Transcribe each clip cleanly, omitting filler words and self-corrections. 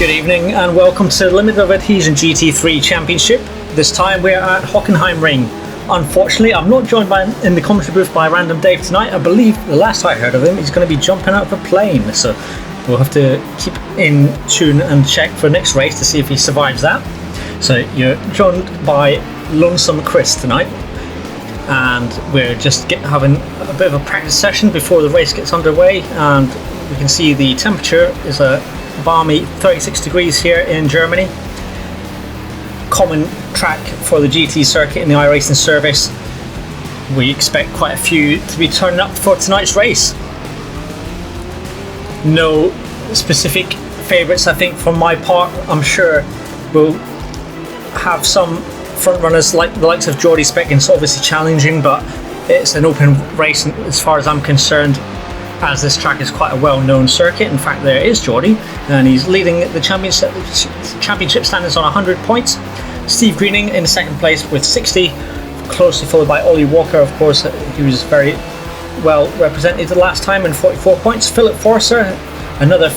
Good evening and welcome to the Limited of Adhesion GT3 Championship. This time we're at Hockenheim Ring. Unfortunately, I'm not joined in the commentary booth by Random Dave tonight. I believe the last I heard of him, he's going to be jumping out of a plane. So we'll have to keep in tune and check for next race to see if he survives that. So you're joined by Lonesome Chris tonight. And we're just having a bit of a practice session before the race gets underway. And we can see the temperature is a balmy 36 degrees here in Germany. Common track for the GT circuit in the iRacing service. We expect quite a few to be turning up for tonight's race. No specific favourites, I think, from my part. I'm sure we'll have some front runners like the likes of Jordy Speckins, obviously challenging, but it's an open race as far as I'm concerned, as this track is quite a well-known circuit. In fact, there is Jordy, and he's leading the championship standings on 100 points. Steve Greening in second place with 60, closely followed by Ollie Walker, of course, who was very well represented the last time in 44 points. Philip Forster, another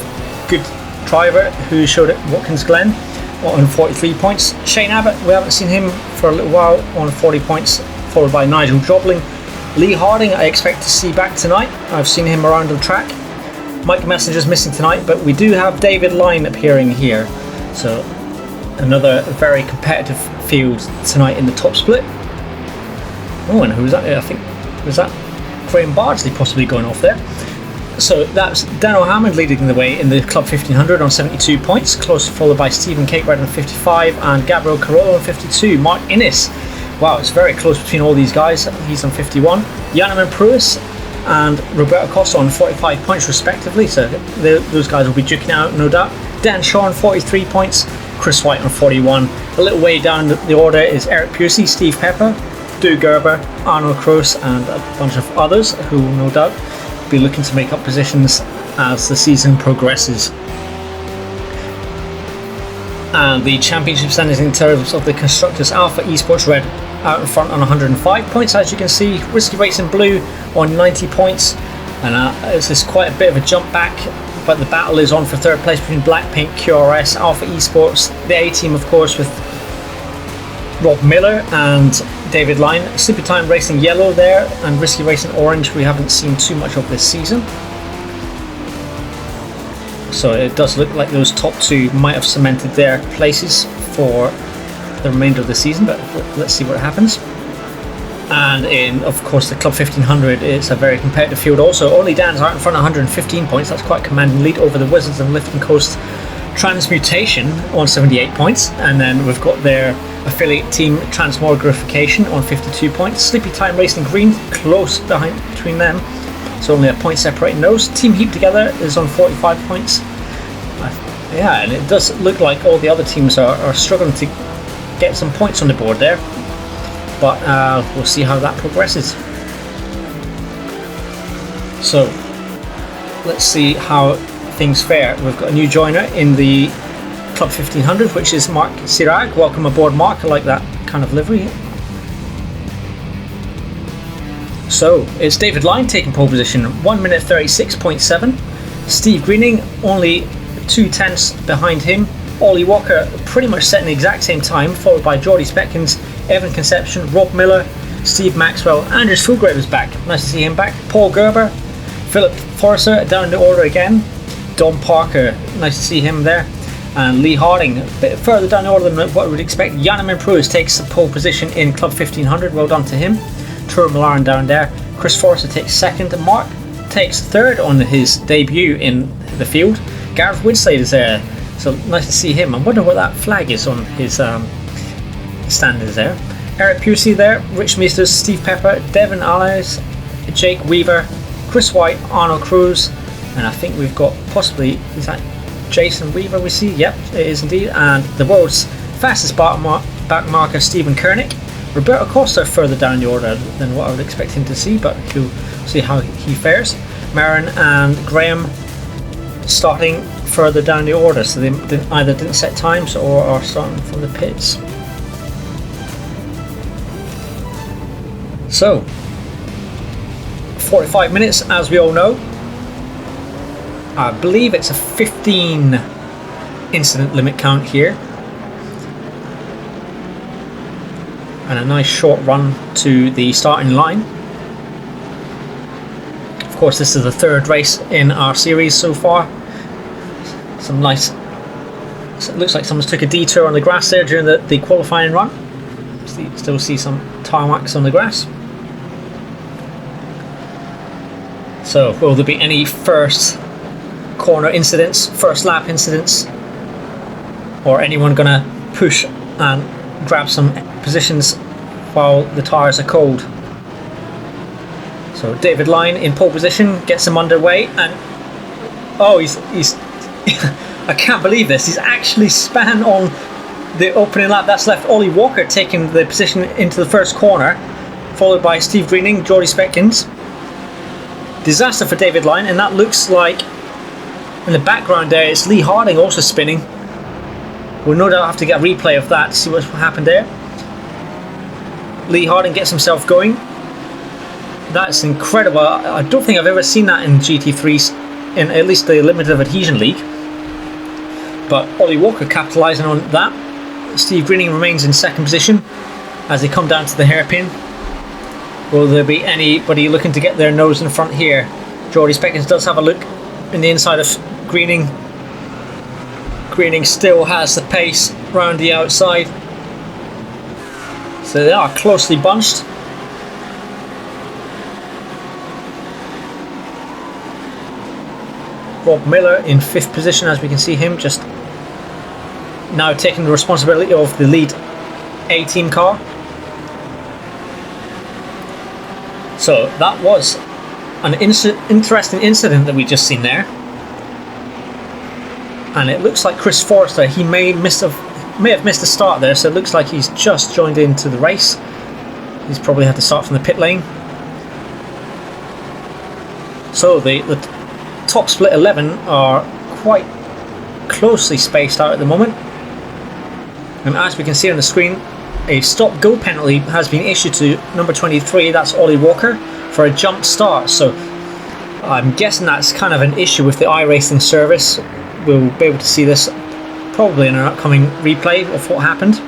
good driver who showed at Watkins Glen, on 43 points. Shane Abbott, we haven't seen him for a little while, on 40 points, followed by Nigel Jobling. Lee Harding I expect to see back tonight. I've seen him around the track. Mike Messenger's missing tonight, but we do have David Line appearing here. So another very competitive field tonight in the top split. Oh, and who was that? I think, was that Graham Bardsley possibly going off there? So that's Dan O'Hammond leading the way in the Club 1500 on 72 points, closely followed by Stephen Cakered on 55 and Gabriel Carrolo on 52. Mark Innis, wow, it's very close between all these guys. He's on 51. Yanniman Pruis and Roberto Costa on 45 points respectively, so those guys will be duking out, no doubt. Dan Shaw on 43 points, Chris White on 41. A little way down the order is Eric Pusey, Steve Pepper, Stu Gerber, Arnold Kroos and a bunch of others who will no doubt be looking to make up positions as the season progresses. And the championship standings in terms of the Constructors Alpha Esports Red out in front on 105 points, as you can see. Risky Racing Blue on 90 points, and this is quite a bit of a jump back, but the battle is on for third place between Blackpink, QRS, Alpha Esports, the A team of course with Rob Miller and David Line. Sleepy Time Racing Yellow there, and Risky Racing Orange we haven't seen too much of this season. So it does look like those top two might have cemented their places for the remainder of the season, but let's see what happens. And in, of course, the Club 1500, it's a very competitive field also. Only Dan's out in front, 115 points. That's quite a commanding lead over the Wizards and Lifting Coast Transmutation on 78 points. And then we've got their affiliate team Transmogrification on 52 points. Sleepy Time Racing Green close behind between them. So only a point separating those. Team Heap Together is on 45 points. Yeah, and it does look like all the other teams are struggling to get some points on the board there. But we'll see how that progresses. So let's see how things fare. We've got a new joiner in the Club 1500, which is Mark Sirag. Welcome aboard, Mark. I like that kind of livery. So it's David Line taking pole position, 1 minute 36.7. Steve Greening only 2/10 behind him. Ollie Walker pretty much setting the exact same time, followed by Jordy Speckins, Evan Conception, Rob Miller, Steve Maxwell. Anders Fulgrave is back, nice to see him back. Paul Gerber, Philip Forster down the order again. Don Parker, nice to see him there. And Lee Harding, a bit further down the order than what we would expect. Yanniman Pruis takes the pole position in Club 1500, well done to him. Tour Malaran down there. Chris Forster takes second. Mark takes third on his debut in the field. Gareth Winslade is there, so nice to see him. I wonder what that flag is on his standings there. Eric Pusey there, Rich Meisters, Steve Pepper, Devin Allies, Jake Weaver, Chris White, Arnold Cruz, and I think we've got possibly, is that Jason Weaver we see? Yep, it is indeed. And the world's fastest back marker, Stephen Kernick. Roberto Costa further down the order than what I would expect him to see, but we'll see how he fares. Marin and Graham starting further down the order, so they either didn't set times or are starting from the pits. So 45 minutes, as we all know. I believe it's a 15 incident limit count here. And a nice short run to the starting line. Of course, this is the third race in our series so far. Some nice, so it looks like someone's took a detour on the grass there during the qualifying run. Still see some tarmacs on the grass. So will there be any first corner incidents, first lap incidents, or anyone gonna push and grab some positions while the tyres are cold? So David Lyne in pole position gets him underway, and oh, he's I can't believe this, he's actually span on the opening lap. That's left Ollie Walker taking the position into the first corner, followed by Steve Greening, Jordy Speckins. Disaster for David Lyne, and that looks like in the background there it's Lee Harding also spinning. We'll no doubt have to get a replay of that to see what happened there. Lee Harding gets himself going. That's incredible. I don't think I've ever seen that in GT3, in at least the limited adhesion league. But Ollie Walker capitalising on that. Steve Greening remains in second position as they come down to the hairpin. Will there be anybody looking to get their nose in front here? Jordy Speckins does have a look in the inside of Greening. Greening still has the pace round the outside. So they are closely bunched. Rob Miller in fifth position, as we can see him just now taking the responsibility of the lead A-team car. So that was an interesting incident that we just seen there, and it looks like Chris Forrester, he may have missed a start there, so it looks like he's just joined into the race. He's probably had to start from the pit lane. So the top split 11 are quite closely spaced out at the moment, and as we can see on the screen, a stop go penalty has been issued to number 23, that's Ollie Walker, for a jump start. So I'm guessing that's kind of an issue with the iRacing service. We'll be able to see this probably in an upcoming replay of what happened.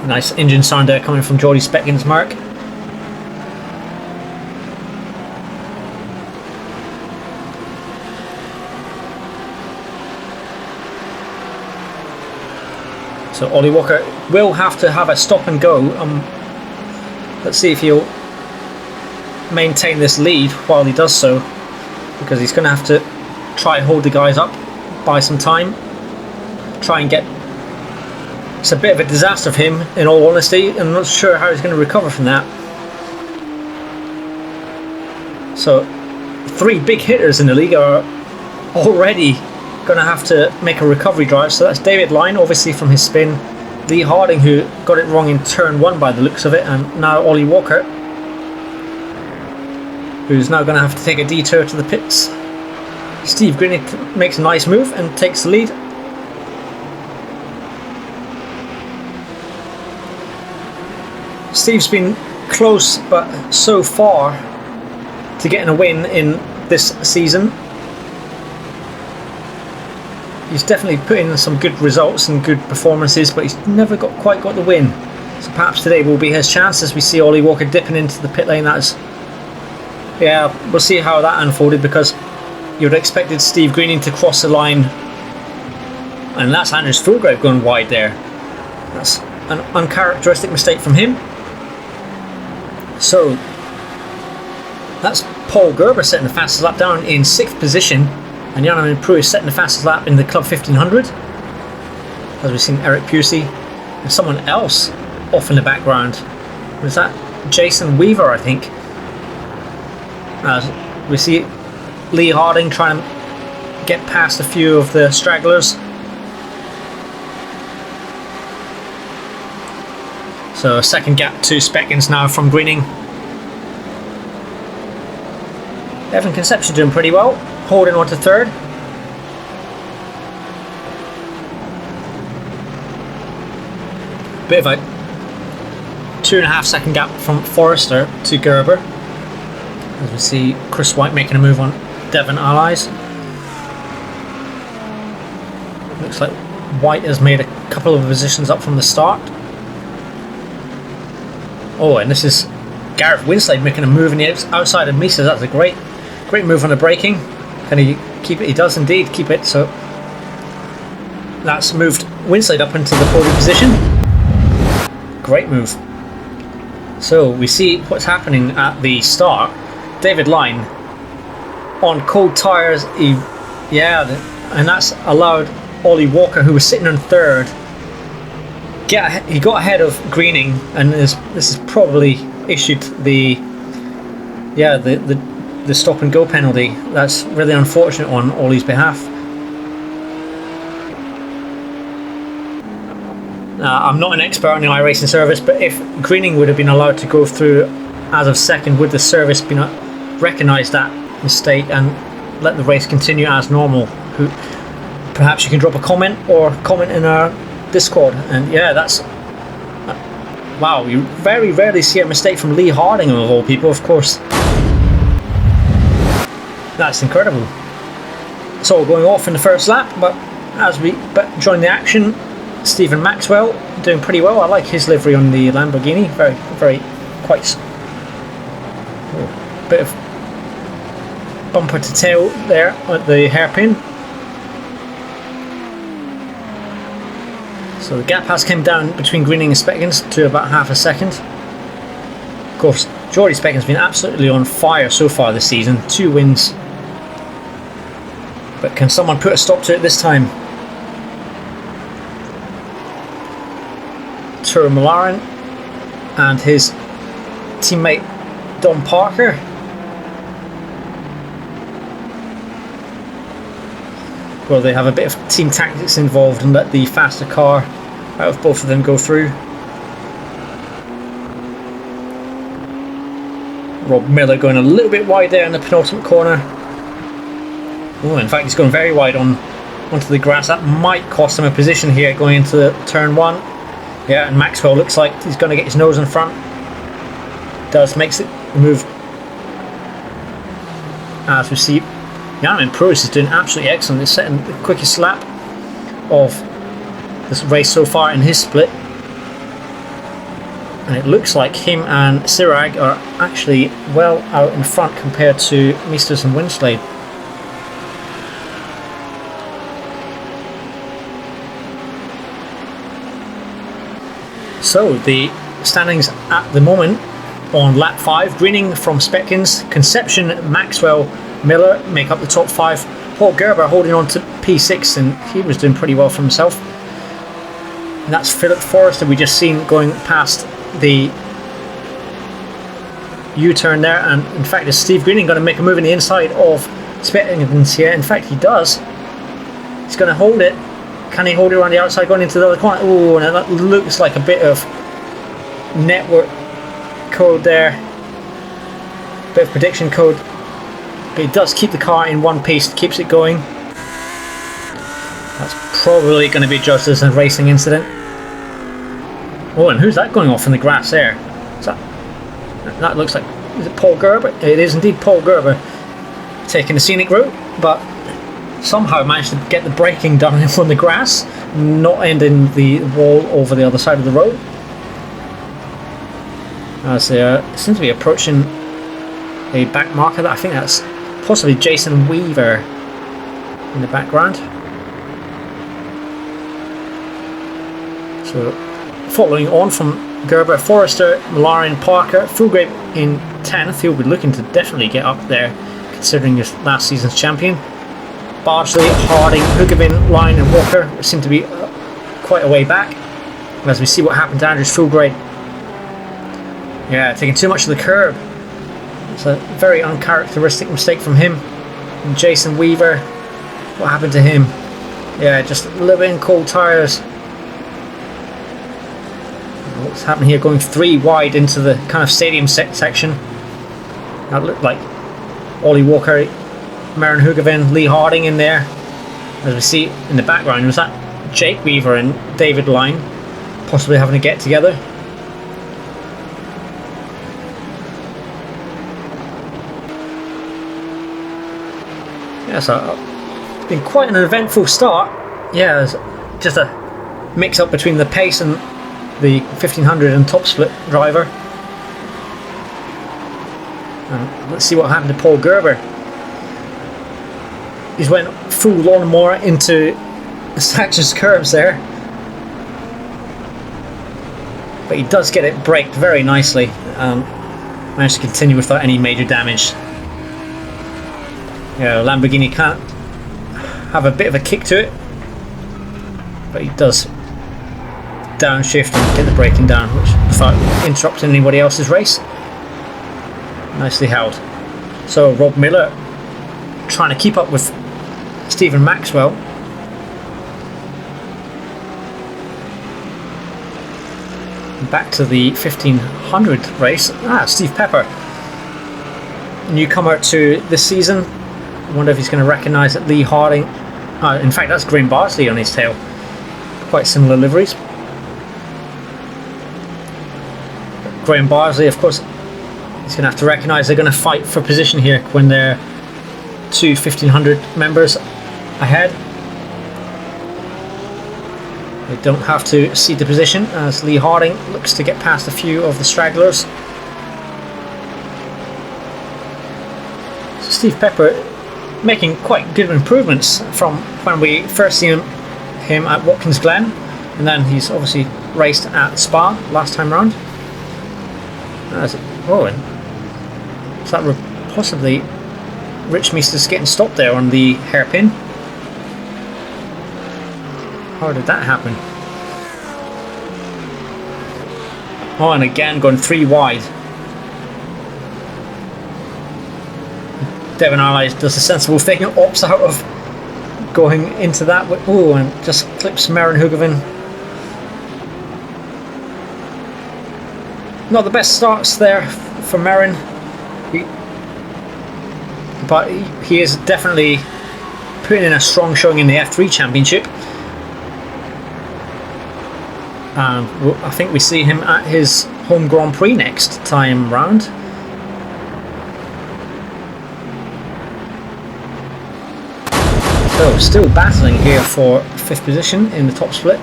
Nice engine sound there coming from Jordy Speckins' mark. So Ollie Walker will have to have a stop and go. Let's see if he'll maintain this lead while he does so, because he's going to have to try and hold the guys up by some time. Try and get... It's a bit of a disaster for him, in all honesty. I'm not sure how he's going to recover from that. So 3 big hitters in the league are already going to have to make a recovery drive. So that's David Lyne, obviously from his spin, Lee Harding, who got it wrong in turn 1 by the looks of it, and now Ollie Walker, who's now going to have to take a detour to the pits. Steve Greening makes a nice move and takes the lead. Steve's been close, but so far to getting a win in this season. He's definitely put in some good results and good performances, but he's never quite got the win. So perhaps today will be his chance, as we see Ollie Walker dipping into the pit lane. Yeah, we'll see how that unfolded, because you would have expected Steve Greening to cross the line, and that's Anders Fulgrave going wide there. That's an uncharacteristic mistake from him. So that's Paul Gerber setting the fastest lap down in 6th position. And Jan Prue is setting the fastest lap in the Club 1500, as we've seen Eric Pusey and someone else off in the background. Was that Jason Weaver, I think? We see Lee Harding trying to get past a few of the stragglers. So a second gap to Speckins now from Greening. Evan Conception doing pretty well, holding on to 3rd. Bit of a 2.5 second gap from Forrester to Gerber, as we see Chris White making a move on Devon allies. Looks like White has made a couple of positions up from the start. Oh, and this is Gareth Winslade making a move in the outside of Mises. That's a great move on the braking. Can he keep it? He does indeed keep it. So that's moved Winslade up into the podium position. Great move. So we see what's happening at the start. David Line on cold tyres. And that's allowed Ollie Walker, who was sitting in third, he got ahead of Greening, and this has probably issued the stop and go penalty. That's really unfortunate on Ollie's behalf. I'm not an expert on the iRacing service, but if Greening would have been allowed to go through as of second, would the service been recognised that mistake and let the race continue as normal? Perhaps you can drop a comment or comment in our Discord. And yeah, that's wow, you very rarely see a mistake from Lee Harding of all people, of course. That's incredible. It's all going off in the first lap, but join the action, Stephen Maxwell doing pretty well. I like his livery on the Lamborghini. Very quite bit of bumper to tail there at the hairpin. So the gap has come down between Greening and Speckens to about half a second. Of course, Jordy Speckens has been absolutely on fire so far this season. 2 wins. But can someone put a stop to it this time? Turo Malaren and his teammate Don Parker. Well, they have a bit of team tactics involved and let the faster car out of both of them go through. Rob Miller going a little bit wide there in the penultimate corner. Oh, in fact, he's going very wide onto the grass. That might cost him a position here going into turn 1. Yeah, and Maxwell looks like he's going to get his nose in front. Makes it move. As we see, Yamin Pruis is doing absolutely excellent. He's setting the quickest lap of this race so far in his split. And it looks like him and Sirag are actually well out in front compared to Meesters and Winslade. So the standings at the moment on lap 5, Greening from Speckens, Conception, Maxwell, Miller make up the top 5. Paul Gerber holding on to P6, and he was doing pretty well for himself. And that's Philip Forrester we just seen going past the U-turn there, and in fact is Steve Greening going to make a move in the inside of Speckens here? In fact he does. He's going to hold it. Can he hold it around the outside going into the other corner? Oh, and that looks like a bit of network code there. Bit of prediction code. But he does keep the car in one piece, keeps it going. That's probably going to be judged as a racing incident. Oh, and who's that going off in the grass there? Is that looks like, is it Paul Gerber? It is indeed Paul Gerber taking the scenic route, but somehow managed to get the braking done on the grass, not ending the wall over the other side of the road. As they seem to be approaching a back marker. I think that's possibly Jason Weaver in the background. So following on from Gerber, Forrester, Malaren, Parker, Fulgrave in 10th. He'll be looking to definitely get up there considering he's last season's champion. Bardsley, Harding, Hugavin, Line and Walker seem to be quite a way back. As we see what happened to Andrews Fulgrave. Yeah, taking too much of the curb. It's a very uncharacteristic mistake from him. And Jason Weaver, what happened to him? Yeah, just a little bit in cold tyres. What's happening here? Going 3 wide into the kind of stadium section. That looked like Ollie Walker, Marin Hugavin, Lee Harding in there. As we see in the background, was that Jake Weaver and David Line possibly having a get together? Yeah, so it's been quite an eventful start. Yeah, it's just a mix up between the pace and the 1500 and top split driver. Let's see what happened to Paul Gerber. He's went full lawnmower into Satch's curves there, but he does get it braked very nicely. Managed to continue without any major damage. Yeah, Lamborghini can't have a bit of a kick to it, but he does downshift and get the braking down, which without interrupting anybody else's race. Nicely held. So Rob Miller trying to keep up with Stephen Maxwell. Back to the 1500 race. Steve Pepper, newcomer to this season. I wonder if he's going to recognise that Lee Harding. In fact, that's Graham Barsley on his tail. Quite similar liveries. Graham Barsley, of course, he's going to have to recognise they're going to fight for position here when they're two 1500 members ahead. They don't have to cede the position as Lee Harding looks to get past a few of the stragglers. So Steve Pepper making quite good improvements from when we first seen him at Watkins Glen, and then he's obviously raced at Spa last time round. And is that possibly Rich Meester's getting stopped there on the hairpin? How did that happen? Oh, and again going 3 wide. Devon Allies does a sensible thing and opts out of going into that. Oh, and just clips Maren Hugevin. Not the best starts there for Maren, but he is definitely putting in a strong showing in the F3 Championship. I think we see him at his home Grand Prix next time round. So still battling here for 5th position in the top split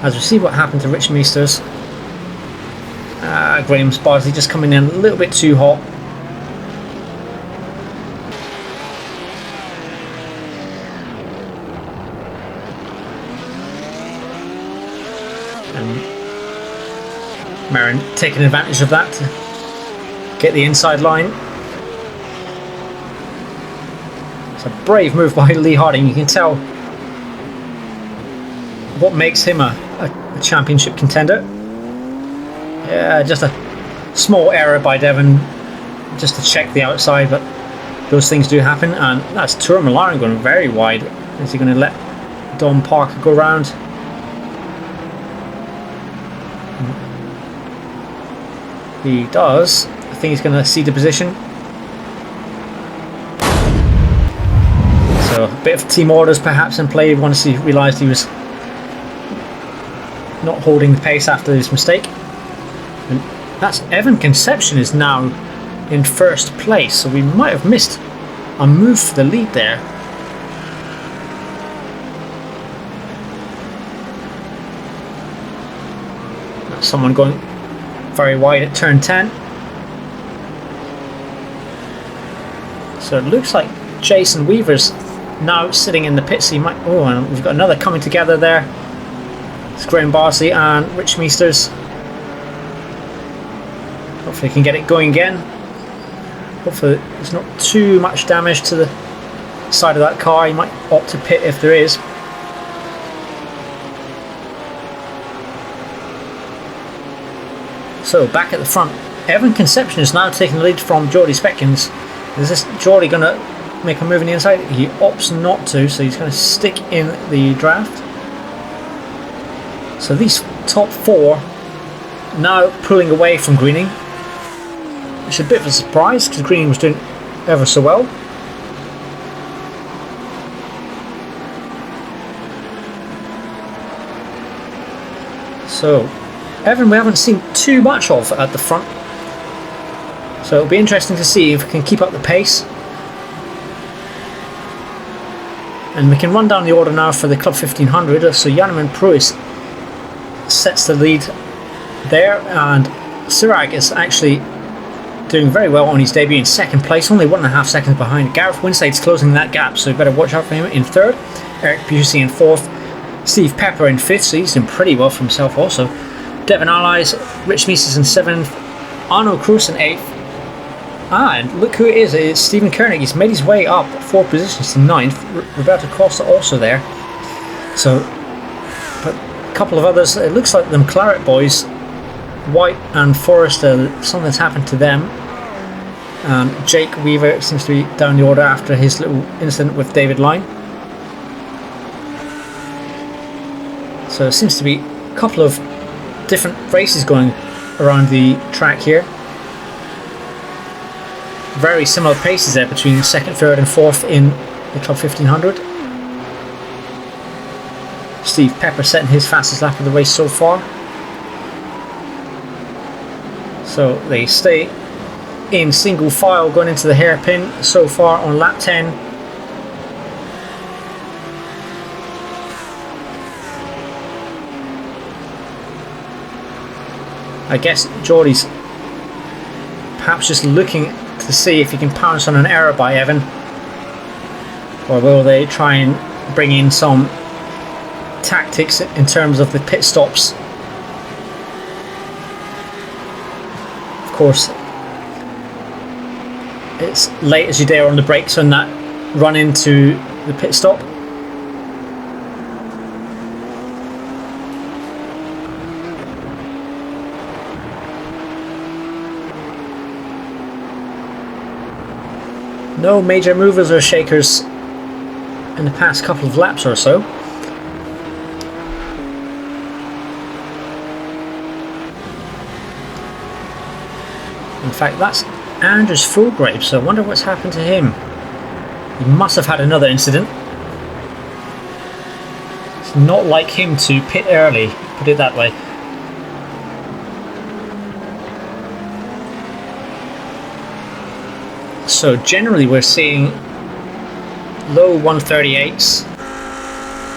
as we see what happened to Rich Meesters. Graham Barsley just coming in a little bit too hot. And Maren taking advantage of that to get the inside line. It's a brave move by Lee Harding. You can tell what makes him a championship contender. Yeah, just a small error by Devon just to check the outside, but those things do happen. And that's Tourmalaren going very wide. Is he going to let Dom Parker go round? He does. I think he's going to cede the position. So a bit of team orders perhaps in play once he realised he was not holding the pace after his mistake. And that's Evan Conception is now in 1st place, so we might have missed a move for the lead there. That's someone going very wide at turn 10. So it looks like Jason Weaver's now sitting in the pits. He might. Oh, and we've got another coming together there. It's Graham Barsley and Rich Meesters. Hopefully he can get it going again. Hopefully there's not too much damage to the side of that car. He might opt to pit if there is. So back at the front, Evan Conception is now taking the lead from Jordy Speckins. Is this Jordy going to make a move in the inside? He opts not to, so he's going to stick in the draft. So these top 4 now pulling away from Greening. It's a bit of a surprise because Greening was doing ever so well. So Evan we haven't seen too much of at the front, so it'll be interesting to see if we can keep up the pace. And we can run down the order now for the Club 1500. So Janneman Pruis sets the lead there, and Sirag is actually doing very well on his debut in second place, only 1.5 seconds behind. Gareth Winslade's closing that gap, so you better watch out for him in third. Eric Busey in fourth. Steve Pepper in fifth, so he's doing pretty well for himself also. Devon Allies, Rich Mises in seventh. Arno Cruz in eighth. And look who it is, it's Stephen Koenig. He's made his way up 4 positions to ninth. Roberto Costa also there. So, but a couple of others, it looks like them Claret boys, White and Forrester, something's happened to them. And Jake Weaver seems to be down the order after his little incident with David Line. So there seems to be a couple of different races going around the track here. Very similar paces there between second, third and fourth in the Club 1500. Steve Pepper setting his fastest lap of the race so far. So they stay in single file going into the hairpin so far on lap 10. I guess Jordy's perhaps just looking to see if he can pounce on an error by Evan, or will they try and bring in some tactics in terms of the pit stops. Of course, it's late as you dare on the brakes on that run into the pit stop. No major movers or shakers in the past couple of laps or so. In fact, that's Anders Fulgrave, so I wonder what's happened to him. He must have had another incident. It's not like him to pit early, put it that way. So generally we're seeing low 138s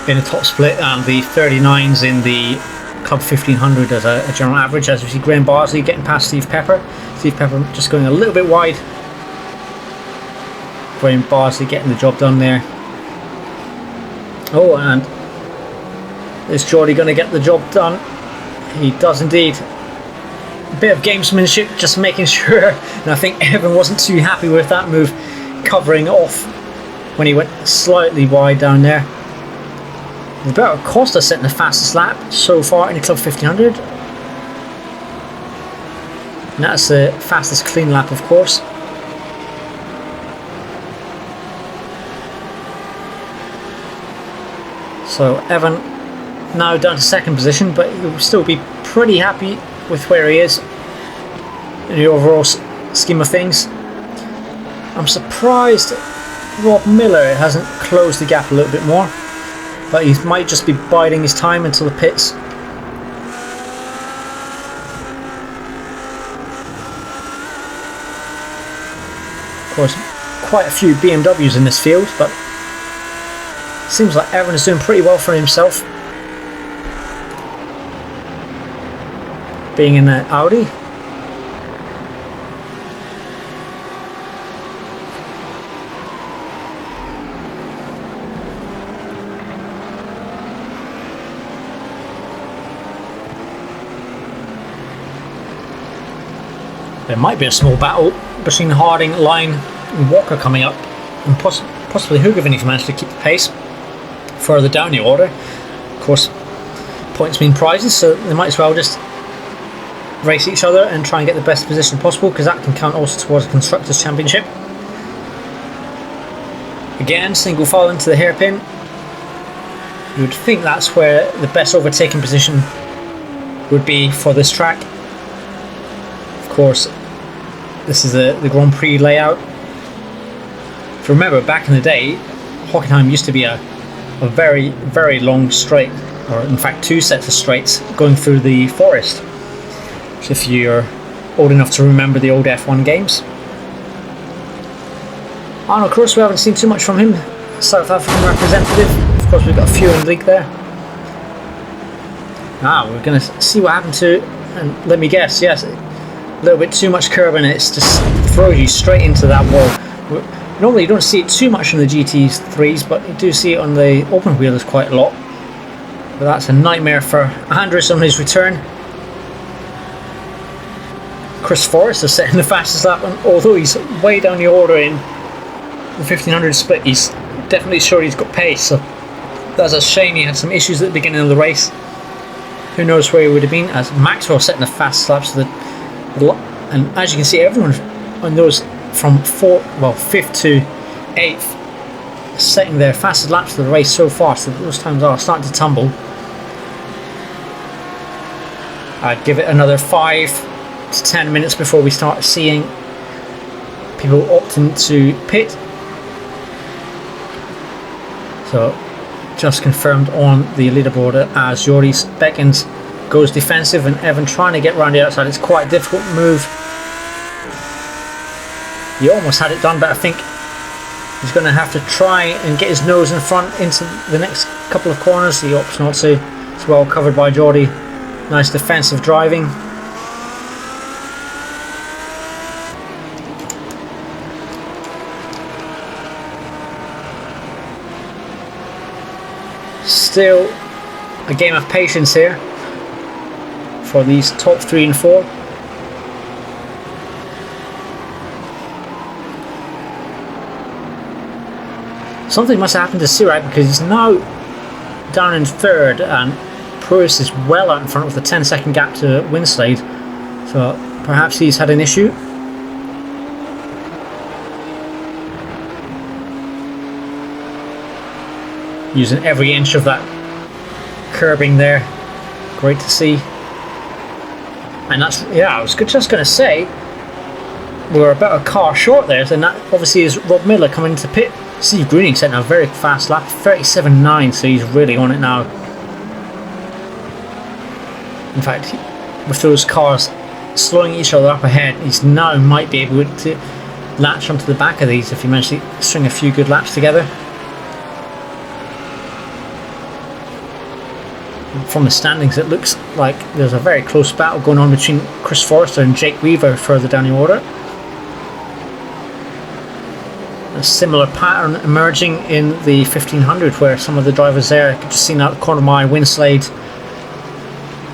in the top split and the 39s in the Club 1500 as a general average, as we see Graham Barsley getting past Steve Pepper. Steve Pepper just going a little bit wide. Graham Barsley getting the job done there. Oh, and is Jordy going to get the job done? He does indeed. A bit of gamesmanship, just making sure, and I think Evan wasn't too happy with that move, covering off when he went slightly wide down there. Roberto Costa setting the fastest lap so far in the Club 1500. And that's the fastest clean lap, of course. So Evan now down to second position, but he'll still be pretty happy with where he is in the overall scheme of things. I'm surprised Rob Miller hasn't closed the gap a little bit more, but he might just be biding his time until the pits. Of course, quite a few BMWs in this field, but seems like Evan is doing pretty well for himself, being in an Audi. There might be a small battle between Harding, Line and Walker coming up, and possibly Hoogovan if he managed to keep the pace further down the order. Of course, points mean prizes, so they might as well just race each other and try and get the best position possible, because that can count also towards the Constructors Championship. Again, single file into the hairpin. You would think that's where the best overtaking position would be for this track. Of course, this is the Grand Prix layout. If you remember, back in the day, Hockenheim used to be a very, very long straight, or in fact 2 sets of straights going through the forest. So if you're old enough to remember the old F1 games. Arnold Cruz, we haven't seen too much from him South African representative. Of course, we've got a few in the league there. We're going to see what happened to, and let me guess, yes, a little bit too much curb and it just throws you straight into that wall. Normally you don't see it too much in the GT3s, but you do see it on the open wheelers quite a lot. But that's a nightmare for Andrews on his return. Chris Forrester setting the fastest lap, and although he's way down the order in the 1500 split, he's definitely sure he's got pace. So that's a shame he had some issues at the beginning of the race. Who knows where he would have been, as Maxwell setting the fastest laps. And as you can see, everyone on those from 5th to 8th setting their fastest laps of the race so far, so those times are starting to tumble. I'd give it another 5 to 10 minutes before we start seeing people opting to pit. So just confirmed on the leaderboard as Jordy beckons, goes defensive, and Evan trying to get round the outside. It's quite a difficult move. He almost had it done, but I think he's going to have to try and get his nose in front into the next couple of corners. He opts not to. It's well covered by Jordy. Nice defensive driving. Still a game of patience here for these top 3 and 4. Something must have happened to Sirac, because he's now down in 3rd and Pruis is well out in front with a 10-second gap to Winslade. So perhaps he's had an issue. Using every inch of that curbing there. Great to see. And that's, yeah, I was just going to say, we're about a car short there, and that obviously is Rob Miller coming into pit. Steve Greening setting a very fast lap, 37.9, so he's really on it now. In fact, with those cars slowing each other up ahead, he's now might be able to latch onto the back of these if he managed to string a few good laps together. From the standings, it looks like there's a very close battle going on between Chris Forrester and Jake Weaver further down the order. A similar pattern emerging in the 1500, where some of the drivers there, I could just see out the corner of my eye, Winslade,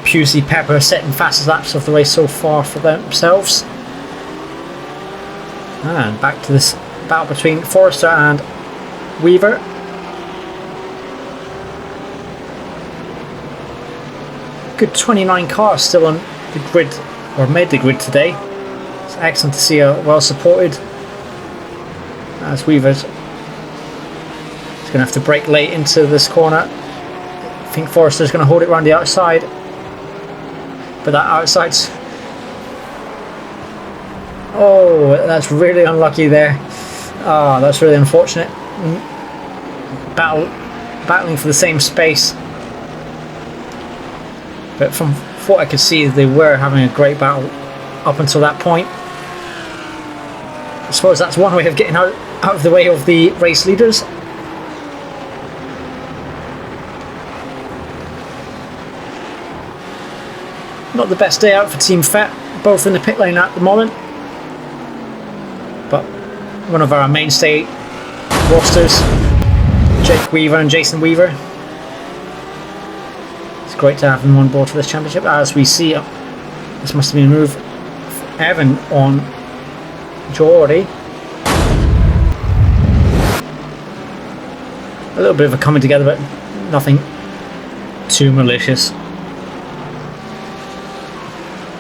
Pusey, Pepper setting fastest laps of the race so far for themselves. And back to this battle between Forrester and Weaver. Good 29 cars still on the grid, or made the grid today. It's excellent to see well supported. As Weaver's going to have to brake late into this corner. I think Forrester's going to hold it around the outside, but that outside's, oh, that's really unlucky there. Ah, that's really unfortunate. Battling for the same space, but from what I could see, they were having a great battle up until that point. I suppose that's one way of getting out of the way of the race leaders. Not the best day out for Team Fett, both in the pit lane at the moment, but one of our mainstay rosters, Jake Weaver and Jason Weaver. It's great to have them on board for this championship. As we see, this must have been a move for Evan on Jordy. A little bit of a coming together, but nothing too malicious.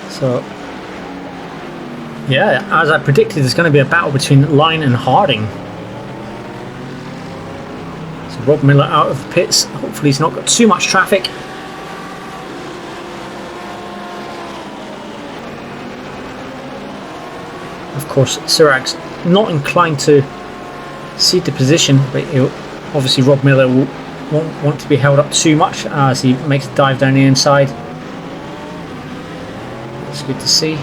So, yeah, as I predicted, there's going to be a battle between Line and Harding. So Rob Miller out of the pits. Hopefully he's not got too much traffic. Of course, Sirac's not inclined to cede the position, but obviously Rob Miller won't want to be held up too much as he makes a dive down the inside. It's good to see.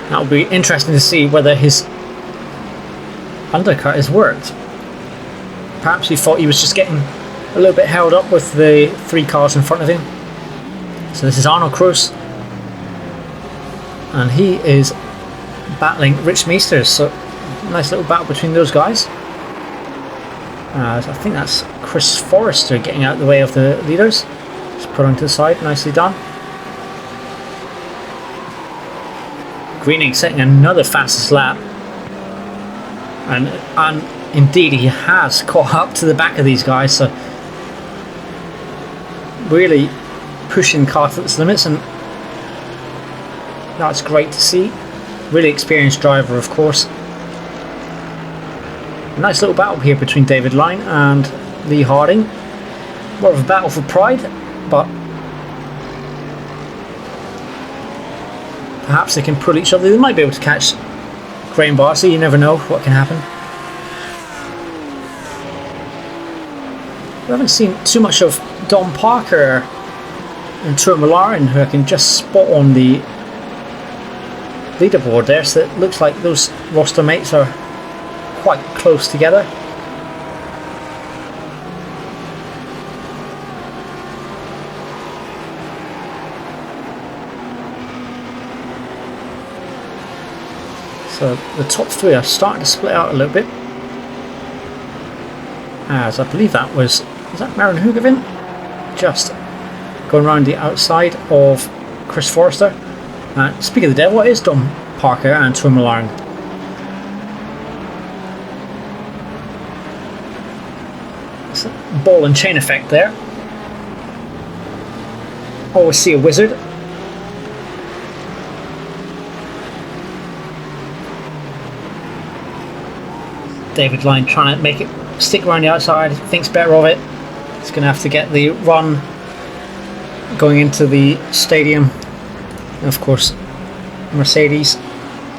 That'll be interesting to see whether his undercut has worked. Perhaps he thought he was just getting a little bit held up with the 3 cars in front of him. So this is Arno Kroos, and he is battling Rich Meesters. So nice little battle between those guys. I think that's Chris Forrester getting out of the way of the leaders. Just put on to the side, nicely done. Greening setting another fastest lap, and indeed he has caught up to the back of these guys, so really pushing the car to its limits, and that's great to see. Really experienced driver, of course. A nice little battle here between David Line and Lee Harding. More of a battle for pride, but perhaps they can pull each other. They might be able to catch Graham Barsley. You never know what can happen. We haven't seen too much of Don Parker and Tourmalin, who I can just spot on the leaderboard there, so it looks like those roster mates are quite close together. So the top 3 are starting to split out a little bit, as I believe that was that Marin Hugavin just going around the outside of Chris Forrester. Speaking of the devil, it is Don Parker and Tourmalin. Ball and chain effect there. Always see a wizard. David Line trying to make it stick around the outside, thinks better of it. He's going to have to get the run going into the stadium. And of course, Mercedes.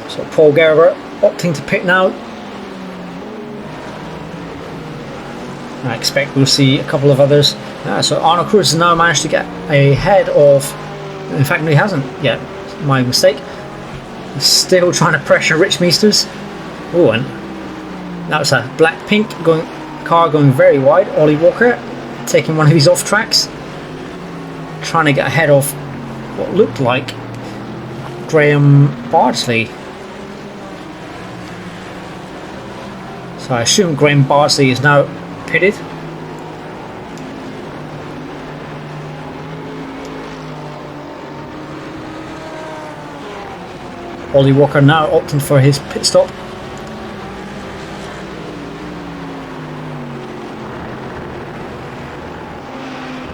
So Paul Gerber opting to pit now. I expect we'll see a couple of others. So Arno Kroos has now managed to get ahead of, in fact no, he hasn't yet, my mistake. Still trying to pressure Rich Meesters. Oh, and that was a black-pink car going very wide. Ollie Walker taking one of these off tracks, trying to get ahead of what looked like Graham Bardsley. So I assume Graham Bardsley is now pitted. Ollie Walker now opting for his pit stop.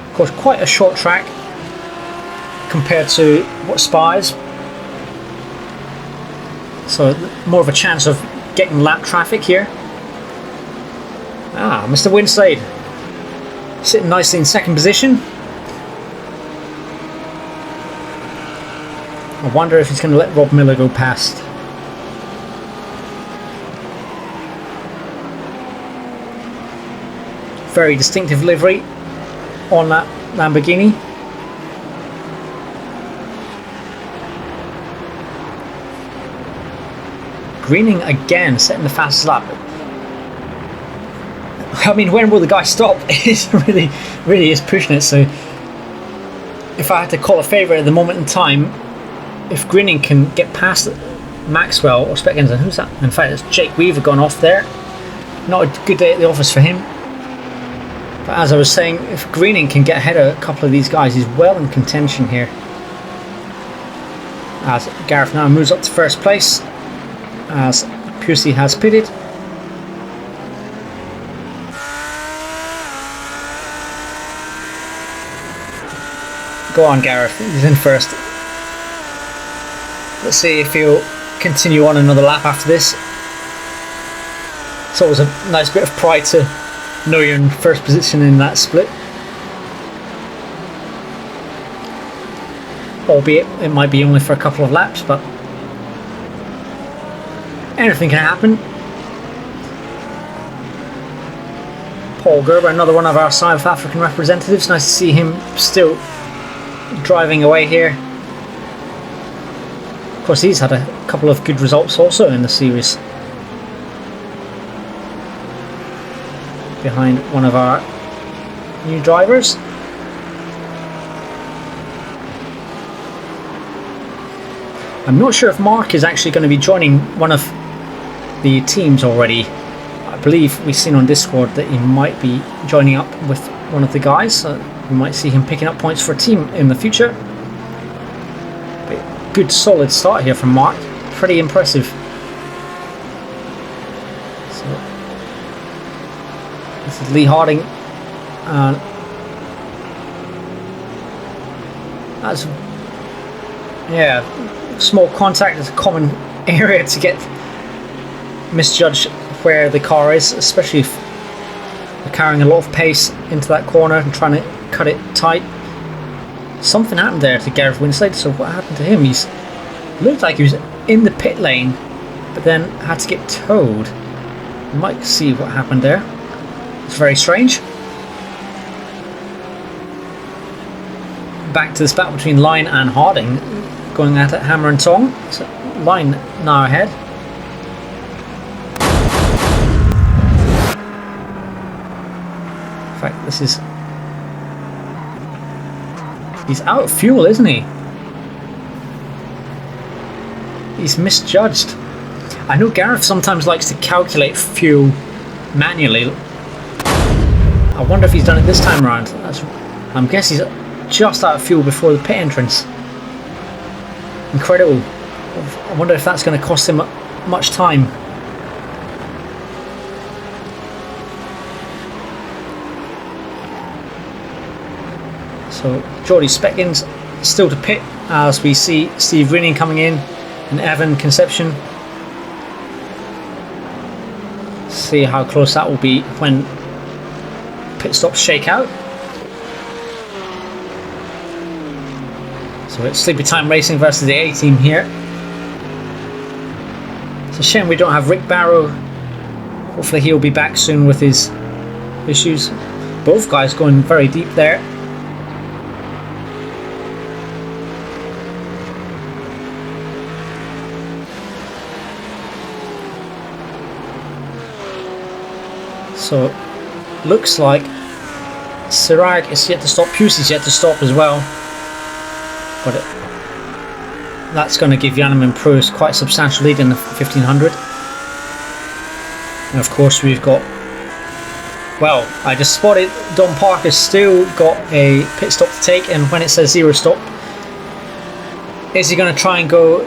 Of course, quite a short track compared to what Spa is, so more of a chance of getting lap traffic here. Mr. Winslade sitting nicely in second position. I wonder if he's going to let Rob Miller go past. Very distinctive livery on that Lamborghini. Greening again, setting the fastest lap. I mean, when will the guy stop? It really is pushing it. So if I had to call a favourite at the moment in time, if Greening can get past Maxwell or Speckens, who's that? In fact, it's Jake Weaver gone off there. Not a good day at the office for him. But as I was saying, if Greening can get ahead of a couple of these guys, he's well in contention here. As Gareth now moves up to first place, as Pusey has pitted. Go on, Gareth, he's in first. Let's see if he'll continue on another lap after this. It's always a nice bit of pride to know you're in first position in that split. Albeit it might be only for a couple of laps, but anything can happen. Paul Gerber, another one of our South African representatives. Nice to see him still driving away here. Of course, he's had a couple of good results also in the series. Behind one of our new drivers. I'm not sure if Mark is actually going to be joining one of the teams already. I believe we've seen on Discord that he might be joining up with one of the guys, so we might see him picking up points for a team in the future. But good solid start here from Mark, pretty impressive. So this is Lee Harding, and that's, yeah, small contact is a common area to get misjudged where the car is, especially if you're carrying a lot of pace into that corner and trying to cut it tight. Something happened there to Gareth Winslade, so what happened to him? He's looked like he was in the pit lane but then had to get towed. You might see what happened there. It's very strange. Back to this battle between Line and Harding, going at it hammer and tong. So Line now ahead. In fact, this is... he's out of fuel, isn't he? He's misjudged. I know Gareth sometimes likes to calculate fuel manually. I wonder if he's done it this time around. I'm guessing he's just out of fuel before the pit entrance. Incredible. I wonder if that's going to cost him much time. So Jordy Speckins still to pit as we see Steve Rinning coming in and Evan Conception. See how close that will be when pit stops shake out. So it's Sleepy Time Racing versus the A team here. It's a shame we don't have Rick Barrow. Hopefully he'll be back soon with his issues. Both guys going very deep there. So looks like Sirag is yet to stop, Pusey's yet to stop as well. But that's going to give Janeman Proust quite a substantial lead in the 1500. And of course we've got, well, I just spotted Don Parker's still got a pit stop to take, and when it says 0 stop, is he going to try and go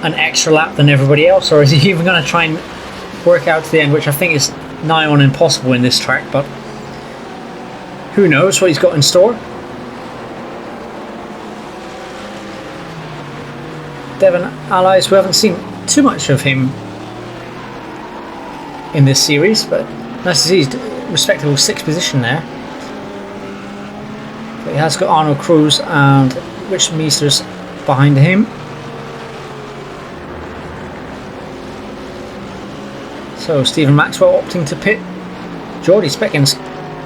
an extra lap than everybody else, or is he even going to try and work out to the end, which I think is nigh on impossible in this track, but who knows what he's got in store. Devon Allies, we haven't seen too much of him in this series, but nice to see his respectable 6th position there. But he has got Arnold Cruz and Rich Meesters behind him. So Stephen Maxwell opting to pit. Jordy Speckins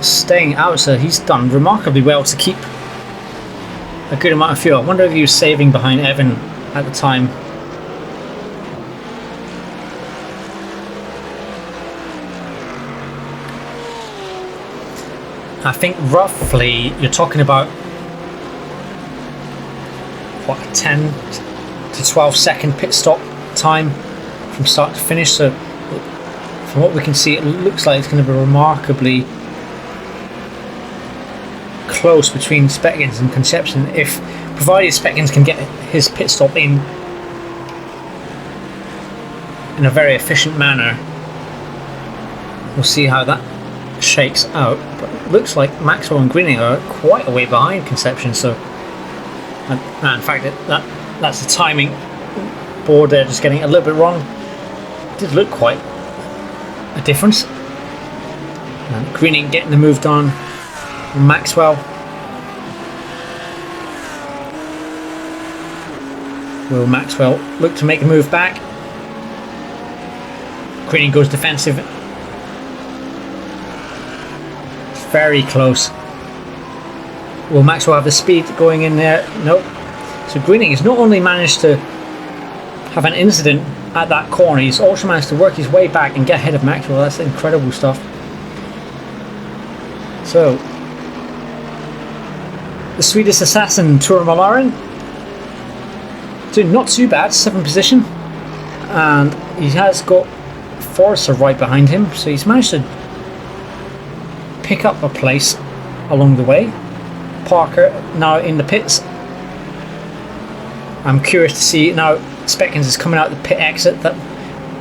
staying out, so he's done remarkably well to keep a good amount of fuel. I wonder if he was saving behind Evan at the time. I think roughly you're talking about what, a 10 to 12 second pit stop time from start to finish, so from what we can see it looks like it's going to be remarkably close between Speckins and Conception, if provided Speckins can get his pit stop in a very efficient manner. We'll see how that shakes out, but it looks like Maxwell and Greening are quite a way behind Conception, so in fact that's the timing board there just getting it a little bit wrong. It did look quite a difference. And Greening getting the move done. Maxwell will Maxwell look to make a move back. Greening goes defensive. It's very close. Will Maxwell have the speed going in there? Nope. So Greening has not only managed to have an incident at that corner. He's also managed to work his way back and get ahead of Maxwell. That's incredible stuff. So, the Swedish assassin Tor Malaren doing not too bad, 7th position, and he has got Forrester right behind him, so he's managed to pick up a place along the way. Parker now in the pits. I'm curious to see now. Speckins is coming out the pit exit. That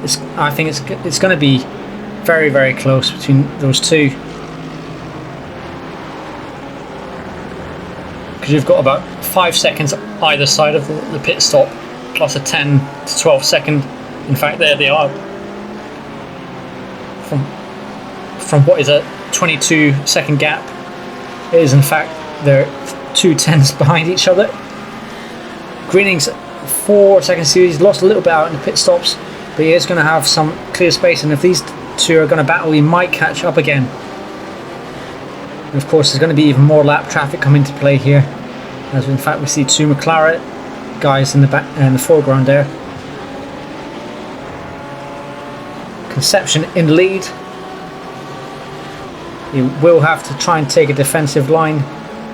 is, I think it's going to be very, very close between those two, because you've got about 5 seconds either side of the pit stop, plus a 10 to 12 second. In fact, there they are. From what is a 22 second gap, it is in fact they're 2 tenths behind each other. Greening's 4 seconds series, he's lost a little bit out in the pit stops, but he is going to have some clear space, and if these two are going to battle, he might catch up again. And of course there's going to be even more lap traffic come into play here, as in fact we see 2 McLaren guys in the back in the foreground there. Conception in the lead. He will have to try and take a defensive line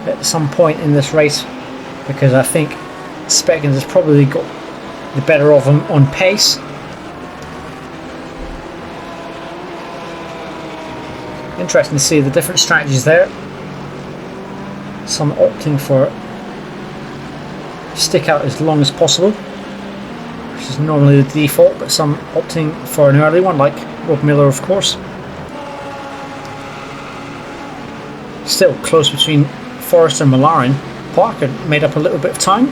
at some point in this race, because I think Speckins has probably got the better of him on pace. Interesting to see the different strategies there. Some opting for stick out as long as possible, which is normally the default, but some opting for an early one, like Rob Miller of course. Still close between Forrester and Malaren. Parker made up a little bit of time.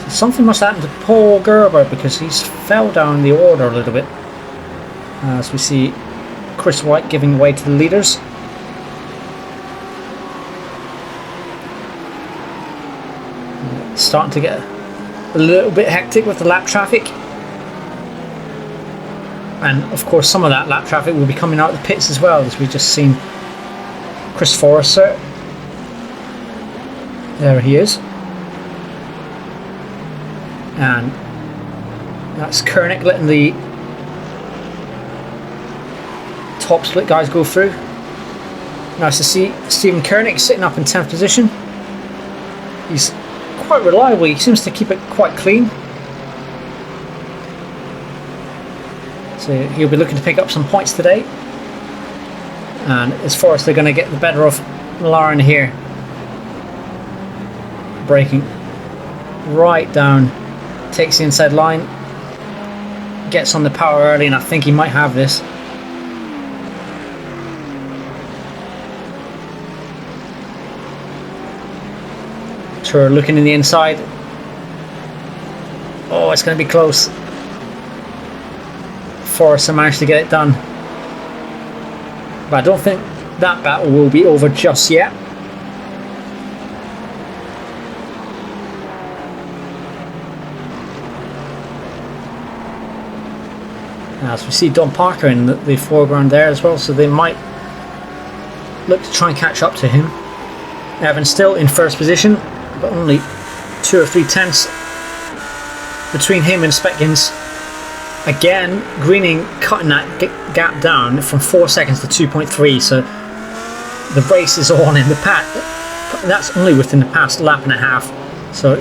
So something must happen to Paul Gerber, because he's fell down the order a little bit, as we see Chris White giving way to the leaders. It's starting to get a little bit hectic with the lap traffic, and of course some of that lap traffic will be coming out of the pits as well, as we've just seen Chris Forrester. There he is, and that's Koenig letting the top split guys go through. Nice to see Stephen Koenig sitting up in 10th position. He's quite reliable, he seems to keep it quite clean. So he'll be looking to pick up some points today. And as far as they're going to get the better of Malaren here. Braking right down, takes the inside line, gets on the power early, and I think he might have this. Tour looking in the inside. Oh, it's going to be close. Forrester managed to get it done, but I don't think that battle will be over just yet. As we see Don Parker in the foreground there as well, so they might look to try and catch up to him. Evan still in first position, but only 2 or 3 tenths between him and Speckins. Again, Greening cutting that gap down from 4 seconds to 2.3, so the race is on in the past. That's only within the past lap and a half, so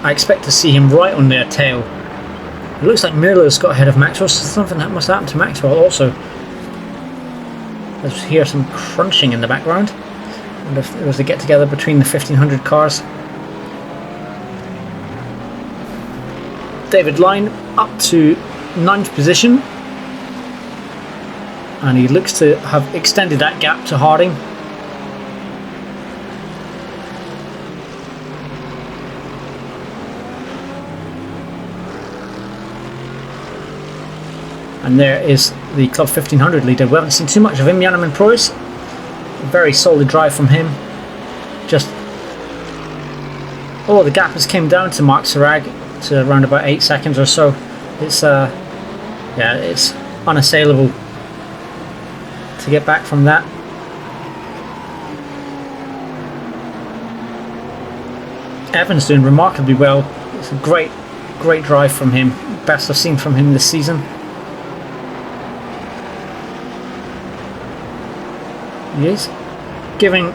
I expect to see him right on their tail. It looks like Miller's got ahead of Maxwell, so something that must happen to Maxwell also. Let's hear some crunching in the background. I wonder if it was a get together between the 1500 cars. David Line up to 9th position, and he looks to have extended that gap to Harding. And there is the Club 1500 leader. We haven't seen too much of him, Janeman Preuss. Very solid drive from him. Just, oh, the gap has came down to Mark Sarag to around about 8 seconds or so. It's yeah, it's unassailable to get back from that. Evans doing remarkably well. It's a great drive from him. Best I've seen from him this season. He is giving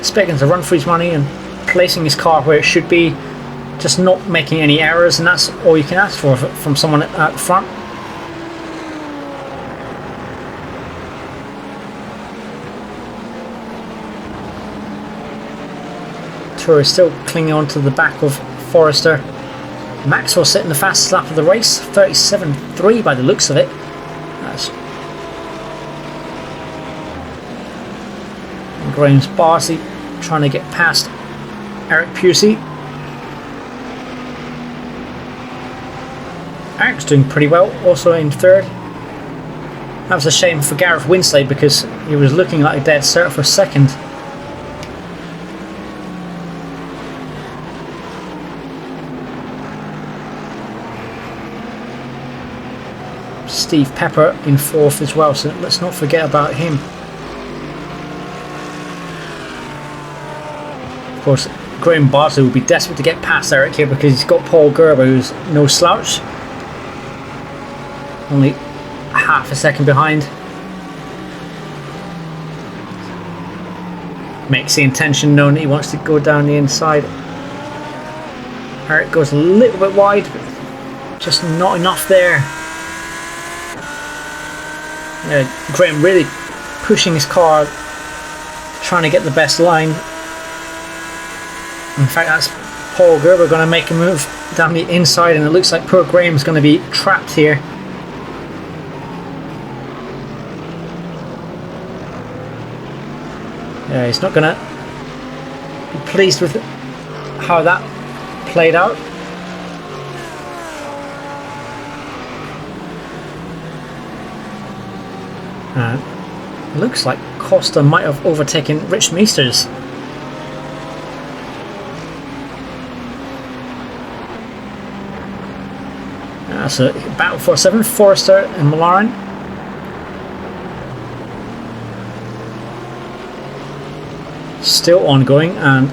Spiggins a run for his money and placing his car where it should be, just not making any errors, and that's all you can ask for from someone at the front. Tour is still clinging on to the back of Forrester. Maxwell setting the fastest lap of the race, 37.3 by the looks of it. That's Graham's Barsley trying to get past Eric Pusey. Eric's doing pretty well, also in third. That was a shame for Gareth Winslade because he was looking like a dead cert for second. Steve Pepper in fourth as well, so let's not forget about him. Of course, Graham Bartley will be desperate to get past Eric here because he's got Paul Gerber, who's no slouch. Only half a second behind. Makes the intention known that he wants to go down the inside. Eric goes a little bit wide, but just not enough there. Graham really pushing his car, trying to get the best line. In fact, that's Paul Gerber going to make a move down the inside, and it looks like poor Graham's going to be trapped here. Yeah, he's not going to be pleased with how that played out. Looks like Costa might have overtaken Rich Meesters. So battle for 7, Forrester and Malaren. Still ongoing, and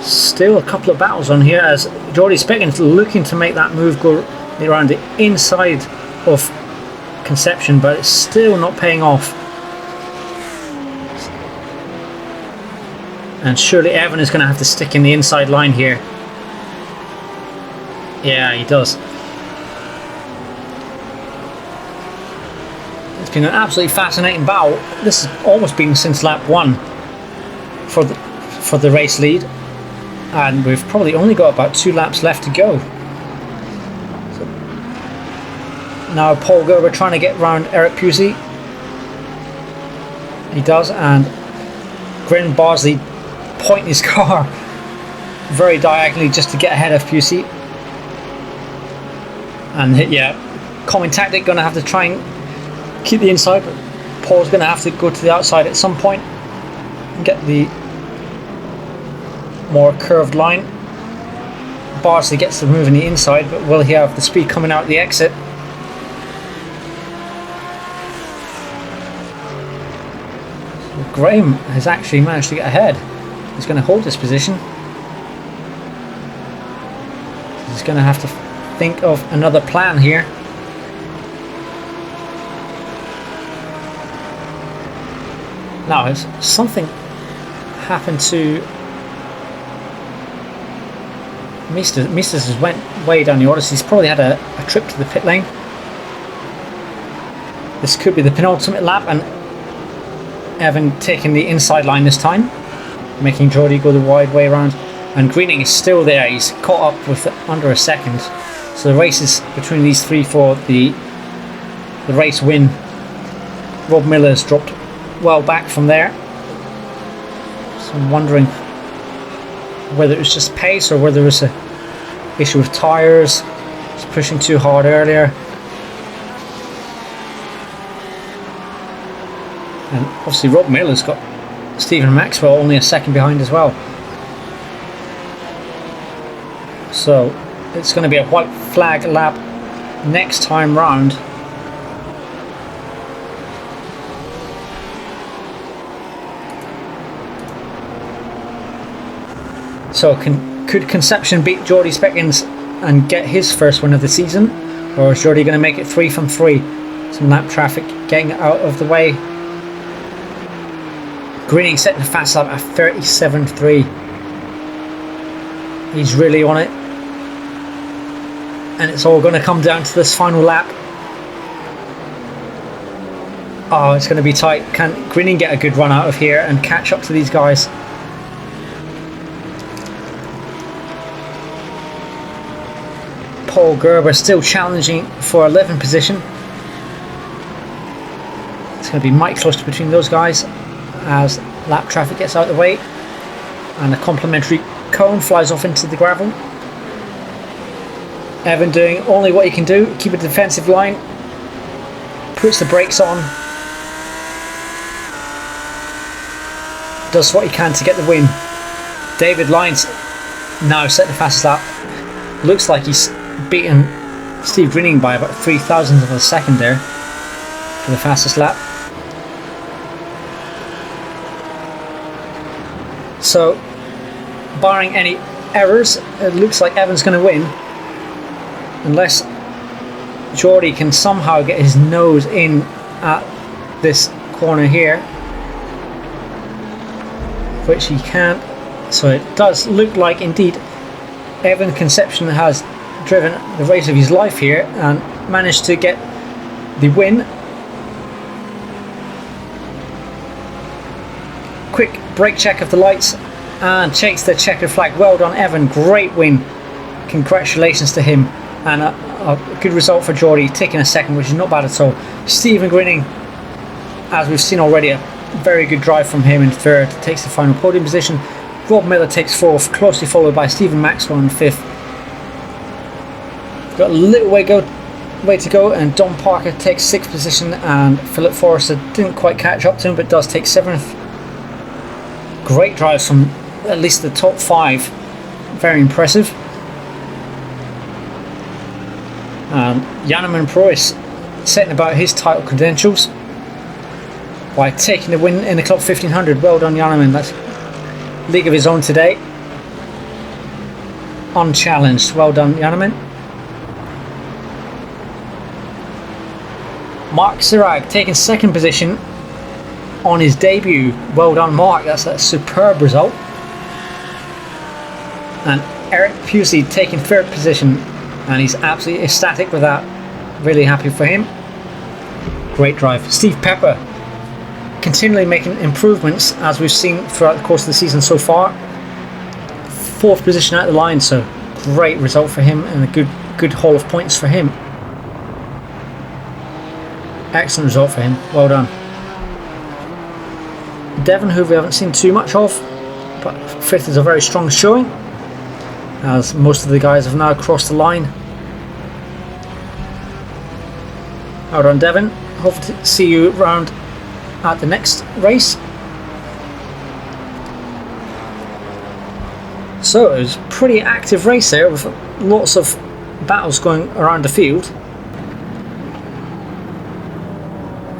still a couple of battles on here as Jordy Spiggins looking to make that move go around the inside of Conception, but it's still not paying off. And surely Evan is going to have to stick in the inside line here. Yeah, he does. It's been an absolutely fascinating battle. This has almost been since lap 1 for the race lead, and we've probably only got about 2 laps left to go. So now Paul Gerber trying to get round Eric Pusey. He does, and Graham Barsley pointing his car very diagonally just to get ahead of Pusey. And yeah, common tactic, going to have to try and keep the inside, but Paul's going to have to go to the outside at some point and get the more curved line. Barsley gets the move in the inside, but will he have the speed coming out the exit? So Graham has actually managed to get ahead. He's going to hold this position. He's going to have to think of another plan here. Now, has something happened to Meesters has went way down the orders. He's probably had a trip to the pit lane. This could be the penultimate lap, and Evan taking the inside line this time, making Jordy go the wide way around. And Greening is still there. He's caught up with under a second. So the race is between these three for the race win. Rob Miller's dropped well back from there. So I'm wondering whether it was just pace or whether it was an issue with tyres. He's pushing too hard earlier. And obviously Rob Miller's got Stephen Maxwell only a second behind as well. So it's going to be a white flag lap next time round. So could Conception beat Jordy Speckins and get his first win of the season? Or is Jordy going to make it 3 from 3? Some lap traffic getting out of the way. Greening setting the fast lap at 37.3. He's really on it. And it's all going to come down to this final lap. Oh, it's going to be tight. Can Greening get a good run out of here and catch up to these guys? Paul Gerber still challenging for 11th position. It's going to be mighty close between those guys as lap traffic gets out of the way. And a complimentary cone flies off into the gravel. Evan doing only what he can do, keep a defensive line. Puts the brakes on. Does what he can to get the win. David Lyons now set the fastest lap. Looks like he's beaten Steve Greening by about 0.003 of a second there for the fastest lap. So, barring any errors, it looks like Evan's going to win. Unless Jordy can somehow get his nose in at this corner here, which he can't. So it does look like indeed Evan Conception has driven the race of his life here and managed to get the win. Quick brake check of the lights and checks the checkered flag. Well done, Evan, great win, congratulations to him. And a good result for Jordy, taking a second, which is not bad at all. Stephen Greening, as we've seen already, a very good drive from him in third, takes the final podium position. Rob Miller takes fourth, closely followed by Stephen Maxwell in fifth. Got a little way to go, and Don Parker takes sixth position, and Philip Forrester didn't quite catch up to him, but does take seventh. Great drives from at least the top five, very impressive. Janneman Preuss setting about his title credentials by taking the win in the Club 1500. Well done, Janneman. That's a league of his own today. Unchallenged. Well done, Janneman. Mark Sirag taking second position on his debut. Well done, Mark. That's a superb result. And Eric Pusey taking third position, and he's absolutely ecstatic with that. Really happy for him. Great drive. Steve Pepper continually making improvements, as we've seen throughout the course of the season so far. Fourth position out of the line, so great result for him and a good haul of points for him. Excellent result for him. Well done. Devon, who we haven't seen too much of, but fifth is a very strong showing, as most of the guys have now crossed the line. Well done, Devon. Hope to see you around at the next race. So it was a pretty active race there, with lots of battles going around the field.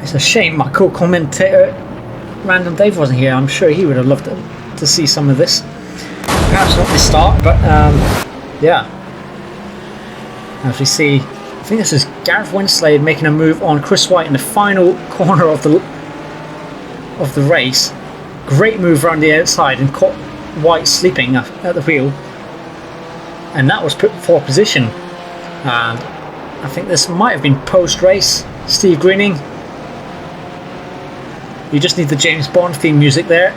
It's a shame my co-commentator Random Dave wasn't here. I'm sure he would have loved to see some of this. Perhaps not this start, but yeah. As we see, I think this is Gareth Winslade making a move on Chris White in the final corner of the race. Great move around the outside and caught White sleeping at the wheel, and that was put for position. And I think this might have been post-race. Steve Greening, you just need the James Bond theme music there.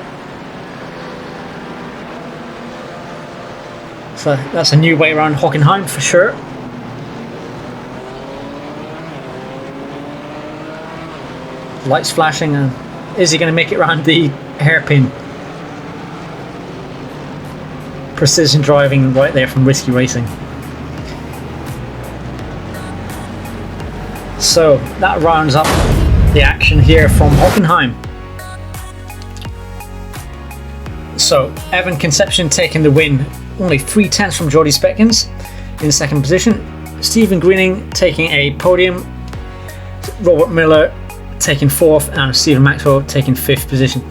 So that's a new way around Hockenheim for sure. Lights flashing, and is he going to make it around the hairpin? Precision driving right there from Risky Racing. So that rounds up the action here from Hockenheim. So Evan Conception taking the win, only 3/10 from Jordy Speckins in second position. Stephen Greening taking a podium. Robert Miller taking fourth, and Stephen Maxwell taking fifth position.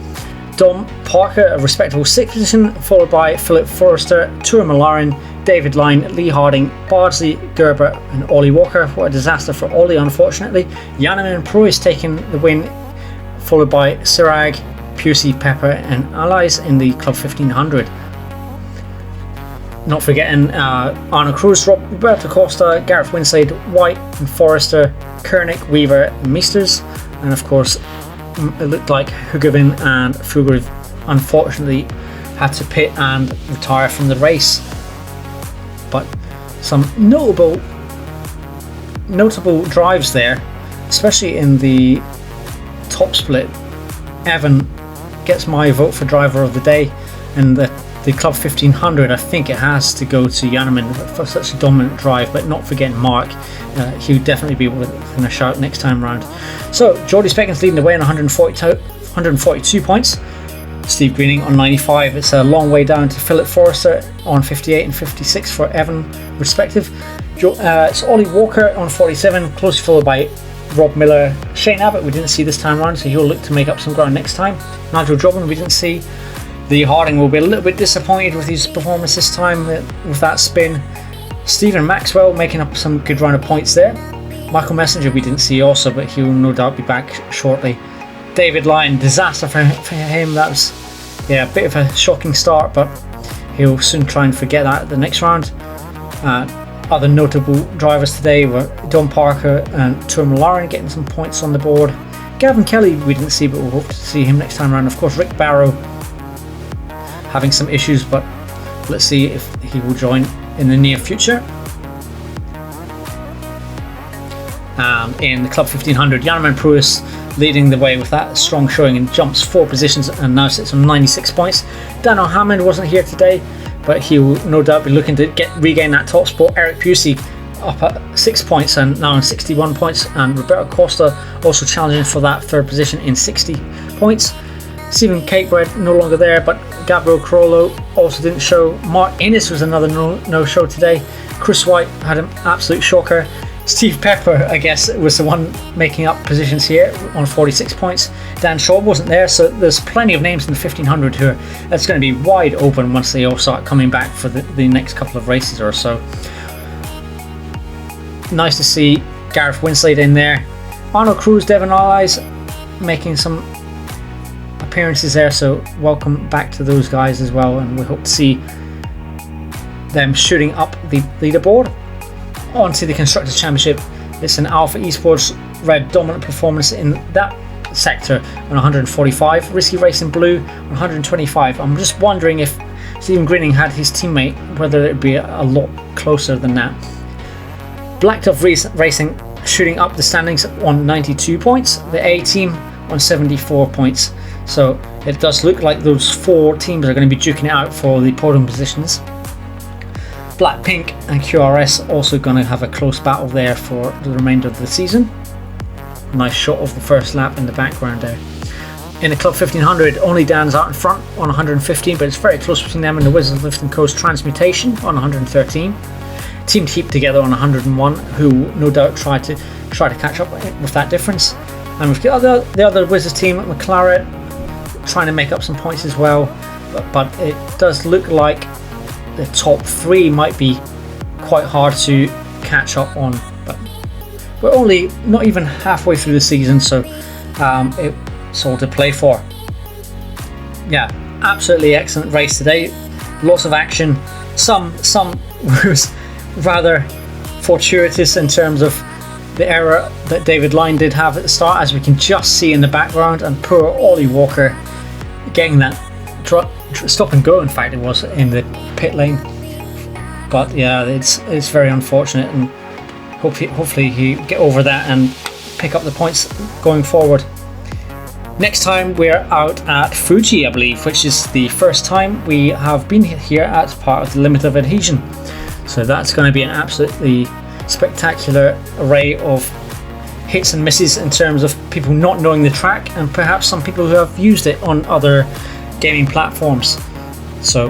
Dom Parker, a respectable 6th position, followed by Philip Forrester, Tourmalin, David Line, Lee Harding, Bardsley, Gerber and Ollie Walker. What a disaster for Ollie, unfortunately. Janneman Pruis taking the win, followed by Sirag, Pusey, Pepper and Allies in the Club 1500. Not forgetting Arno Cruz, Roberto Costa, Gareth Winslade, White and Forrester, Kernick, Weaver and Meisters. And of course, it looked like Hugavin and Fugriv unfortunately had to pit and retire from the race. But some notable drives there, especially in the top split. Evan gets my vote for driver of the day, and the Club 1500, I think it has to go to Janneman for such a dominant drive, but not forgetting Mark. He would definitely be within a shout next time round. So Jordy Speckens leading the way on 142 points. Steve Greening on 95. It's a long way down to Philip Forrester on 58 and 56 for Evan respective. It's Ollie Walker on 47, closely followed by Rob Miller. Shane Abbott we didn't see this time around, so he'll look to make up some ground next time. Nigel Jobin we didn't see. Lee Harding will be a little bit disappointed with his performance this time with that spin. Stephen Maxwell making up some good round of points there. Michael Messenger we didn't see also, but he will no doubt be back shortly. David Lyon, disaster for him. That was a bit of a shocking start, but he'll soon try and forget that the next round. Other notable drivers today were Don Parker and Tourmalin getting some points on the board. Gavin Kelly we didn't see, but we'll hope to see him next time around. Of course, Rick Barrow having some issues, but let's see if he will join in the near future. In the Club 1500, Janneman Pruis leading the way with that strong showing and jumps 4 positions and now sits on 96 points. Daniel Hammond wasn't here today, but he will no doubt be looking to regain that top spot. Eric Pusey up at 6 points and now on 61 points, and Roberto Costa also challenging for that 3rd position in 60 points. Stephen Capebread no longer there, but Gabriel Carrolo also didn't show. Mark Innis was another no-show today. Chris White had an absolute shocker. Steve Pepper, I guess, was the one making up positions here on 46 points. Dan Shaw wasn't there, so there's plenty of names in the 1500 who that's going to be wide open once they all start coming back for the next couple of races or so. Nice to see Gareth Winslade in there. Arnold Cruz, Devon Allies making some appearances there, so welcome back to those guys as well, and we hope to see them shooting up the leaderboard. On to the Constructors Championship. It's an Alpha Esports red dominant performance in that sector on 145. Risky Racing Blue on 125. I'm just wondering if Stephen Greening had his teammate, whether it would be a lot closer than that. Black Dove Racing shooting up the standings on 92 points. The A team on 74 points. So it does look like those 4 teams are going to be duking it out for the podium positions. Blackpink and QRS also going to have a close battle there for the remainder of the season. Nice shot of the first lap in the background there. In the Club 1500, only Dan's out in front on 115, but it's very close between them and the Wizards of Lift and Coast Transmutation on 113. Team Heap together on 101, who no doubt try to catch up with that difference. And we've got the other Wizards team, McLaren, trying to make up some points as well, but it does look like the top 3 might be quite hard to catch up on, but we're only not even halfway through the season, so it's all to play for. Yeah, absolutely excellent race today. Lots of action. Some was rather fortuitous in terms of the error that David Line did have at the start, as we can just see in the background, and poor Ollie Walker getting that stop and go, in fact it was, in the pit lane. But yeah, it's very unfortunate, and hopefully he get over that and pick up the points going forward. Next time we're out at Fuji, I believe, which is the first time we have been here as part of the Limit of Adhesion. So that's going to be an absolutely spectacular array of hits and misses in terms of people not knowing the track, and perhaps some people who have used it on other gaming platforms. So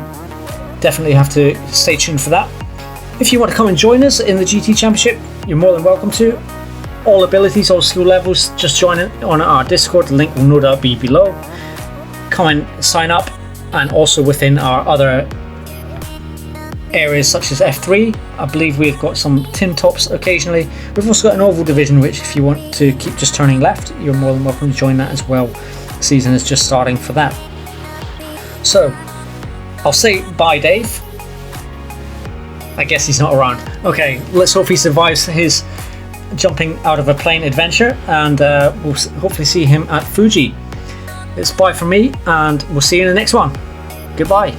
definitely have to stay tuned for that. If you want to come and join us in the GT Championship, you're more than welcome to. All abilities, all skill levels, just join it on our Discord. The link will no doubt be below. come and sign up, and also within our other areas such as F3. I believe we've got some tin tops occasionally. We've also got an oval division, which if you want to keep just turning left, you're more than welcome to join that as well. The season is just starting for that. So I'll say bye, Dave. I guess he's not around. Okay, let's hope he survives his jumping out of a plane adventure, and we'll hopefully see him at Fuji. It's bye from me, and we'll see you in the next one. Goodbye.